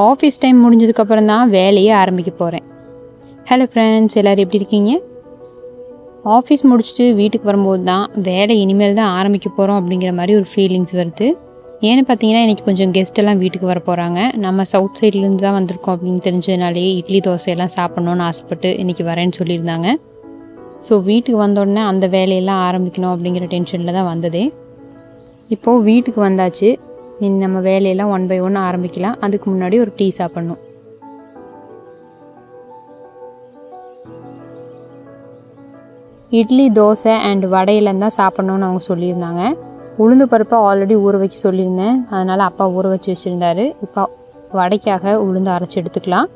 Office time முடிஞ்சதுக்கப்புறம் தான் வேலையே ஆரம்பிக்க போகிறேன். ஹலோ ஃப்ரெண்ட்ஸ், எல்லோரும் எப்படி இருக்கீங்க? ஆஃபீஸ் முடிச்சுட்டு வீட்டுக்கு வரும்போது தான் வேலை இனிமேல் தான் ஆரம்பிக்க போகிறோம் அப்படிங்கிற மாதிரி ஒரு ஃபீலிங்ஸ் வருது. ஏன்னு பார்த்தீங்கன்னா, இன்றைக்கி கொஞ்சம் கெஸ்ட்டெல்லாம் வீட்டுக்கு வர போகிறாங்க. நம்ம சவுத் சைட்லேருந்து தான் வந்திருக்கோம் அப்படின்னு தெரிஞ்சதுனாலேயே இட்லி தோசையெல்லாம் சாப்பிட்ணுன்னு ஆசைப்பட்டு இன்றைக்கி வரேன்னு சொல்லியிருந்தாங்க. ஸோ வீட்டுக்கு வந்தோடனே அந்த வேலையெல்லாம் ஆரம்பிக்கணும் அப்படிங்கிற டென்ஷனில் தான் வந்ததே. இப்போது வீட்டுக்கு வந்தாச்சு. நம்ம வேலையெல்லாம் ஒன் பை ஒன் ஆரம்பிக்கலாம். அதுக்கு முன்னாடி ஒரு டீ சாப்பிட்ணும். இட்லி, தோசை அண்ட் வடையிலேருந்து தான் சாப்பிட்ணுன்னு அவங்க சொல்லியிருந்தாங்க. உளுந்து பருப்பை ஆல்ரெடி ஊற வைக்க சொல்லியிருந்தேன். அதனால் அப்பா ஊற வச்சு வச்சுருந்தாரு. இப்போ வடைக்காக உளுந்து அரைச்சி எடுத்துக்கலாம்.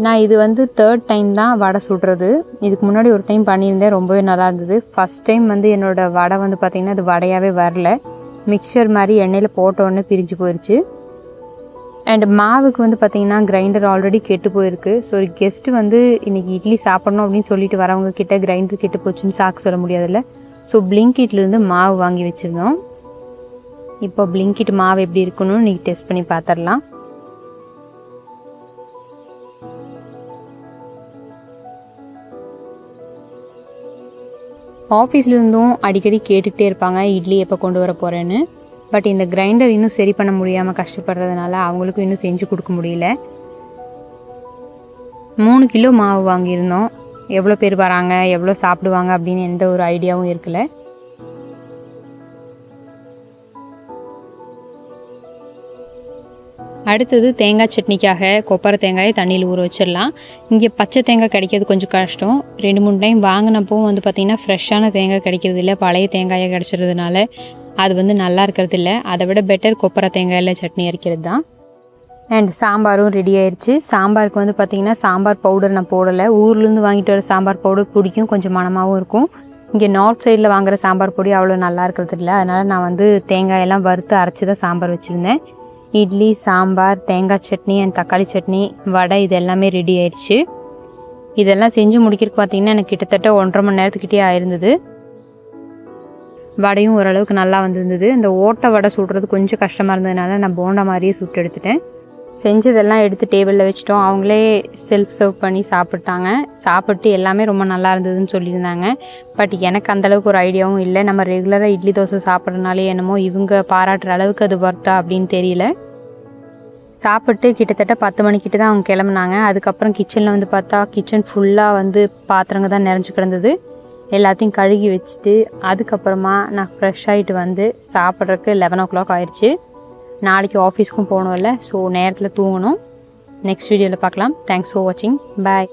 நான் இது 3rd டைம் தான் வடை சுடுறது. இதுக்கு முன்னாடி ஒரு டைம் பண்ணியிருந்தேன், ரொம்பவே நல்லா இருந்தது. ஃபஸ்ட் டைம் என்னோடய வடை பார்த்திங்கன்னா அது வடையாகவே வரல. மிக்சர் மாதிரி எண்ணெயில் போட்டோடனே பிரிஞ்சு போயிடுச்சு. அண்ட் மாவுக்கு பார்த்திங்கன்னா கிரைண்டர் ஆல்ரெடி கெட்டு போயிருக்கு. ஸோ ஒரு கெஸ்ட்டு இன்றைக்கி இட்லி சாப்பிட்ணும் அப்படின்னு சொல்லிட்டு வரவங்க கிட்ட கிரைண்டர் கெட்டு போச்சுன்னு சாக்கு சொல்ல முடியாதுல்ல. ஸோ பிளிங்கிட்லேருந்து மாவு வாங்கி வச்சுருந்தோம். இப்போ பிளிங்கிட் மாவு எப்படி இருக்குன்னு இன்றைக்கி டெஸ்ட் பண்ணி பார்த்துடலாம். ஆஃபீஸ்லேருந்தும் அடிக்கடி கேட்டுக்கிட்டே இருப்பாங்க இட்லி எப்போ கொண்டு வர போகிறேன்னு. பட் இந்த கிரைண்டர் இன்னும் சரி பண்ண முடியாமல் கஷ்டப்படுறதுனால அவங்களுக்கும் இன்னும் செஞ்சு கொடுக்க முடியல. 3 கிலோ மாவு வாங்கியிருந்தோம். எவ்வளோ பேர் வராங்க, எவ்வளோ சாப்பிடுவாங்க அப்படின்னு எந்த ஒரு ஐடியாவும் இருக்குல்ல. அடுத்தது தேங்காய் சட்னிக்காக கொப்பரை தேங்காயை தண்ணியில் ஊற வச்சிடலாம். இங்கே பச்சை தேங்காய் கிடைக்கிறது கொஞ்சம் கஷ்டம். 2-3 டைம் வாங்கினப்போ பார்த்திங்கன்னா ஃப்ரெஷ்ஷான தேங்காய் கிடைக்கிறது இல்லை, பழைய தேங்காயை கிடச்சிறதுனால அது நல்லா இருக்கிறது இல்லை. அதை விட பெட்டர் கொப்பரை தேங்காயில் சட்னி அரைக்கிறது தான். அண்ட் சாம்பாரும் ரெடி ஆயிடுச்சு. சாம்பாருக்கு பார்த்திங்கன்னா சாம்பார் பவுடர் நான் போடலை. ஊர்லேருந்து வாங்கிட்டு வர சாம்பார் பவுடர் பிடிக்கும், கொஞ்சம் மணமாகவும் இருக்கும். இங்கே நார்த் சைடில் வாங்குகிற சாம்பார் பொடி அவ்வளோ நல்லா இருக்கிறது இல்லை. அதனால் நான் தேங்காயெல்லாம் வறுத்து அரைச்சி தான் சாம்பார் வச்சுருந்தேன். இட்லி, சாம்பார், தேங்காய் சட்னி அண்ட் தக்காளி சட்னி, வடை இது எல்லாமே ரெடி ஆயிடுச்சு. இதெல்லாம் செஞ்சு முடிக்கிறதுக்கு பார்த்திங்கன்னா எனக்கு கிட்டத்தட்ட 1.5 மணி நேரத்துக்கிட்டே ஆயிருந்தது. வடையும் ஓரளவுக்கு நல்லா வந்திருந்தது. இந்த ஓட்டை வடை சுடுறது கொஞ்சம் கஷ்டமாக இருந்ததுனால நான் போண்டா மாதிரியே சுட்டு எடுத்துட்டேன். செஞ்சதெல்லாம் எடுத்து டேபிளில் வச்சுட்டோம். அவங்களே செல்ஃப் சர்வ் பண்ணி சாப்பிட்டாங்க. சாப்பிட்டு எல்லாமே ரொம்ப நல்லா இருந்ததுன்னு சொல்லியிருந்தாங்க. பட் எனக்கு அந்தளவுக்கு ஒரு ஐடியாவும் இல்லை. நம்ம ரெகுலராக இட்லி தோசை சாப்பிட்றதுனாலே என்னமோ இவங்க பாராட்டுற அளவுக்கு அது வர்த்தா அப்படின்னு தெரியல. சாப்பிட்டு கிட்டத்தட்ட 10 மணிக்கிட்ட தான் அவங்க கிளம்புனாங்க. அதுக்கப்புறம் கிச்சனில் பார்த்தா கிச்சன் ஃபுல்லாக பாத்திரங்க தான் நிறைஞ்சு கிடந்தது. எல்லாத்தையும் கழுகி வச்சுட்டு அதுக்கப்புறமா நான் ஃப்ரெஷ் ஆகிட்டு சாப்பிட்றதுக்கு 11 o'clock ஆயிடுச்சு. நாளைக்கு ஆஃபீஸ்க்கும் போகணும் இல்லை, ஸோ நேரத்தில் தூங்கணும். நெக்ஸ்ட் வீடியோவில் பார்க்கலாம். தேங்க்ஸ் ஃபார் வாட்சிங். பாய்.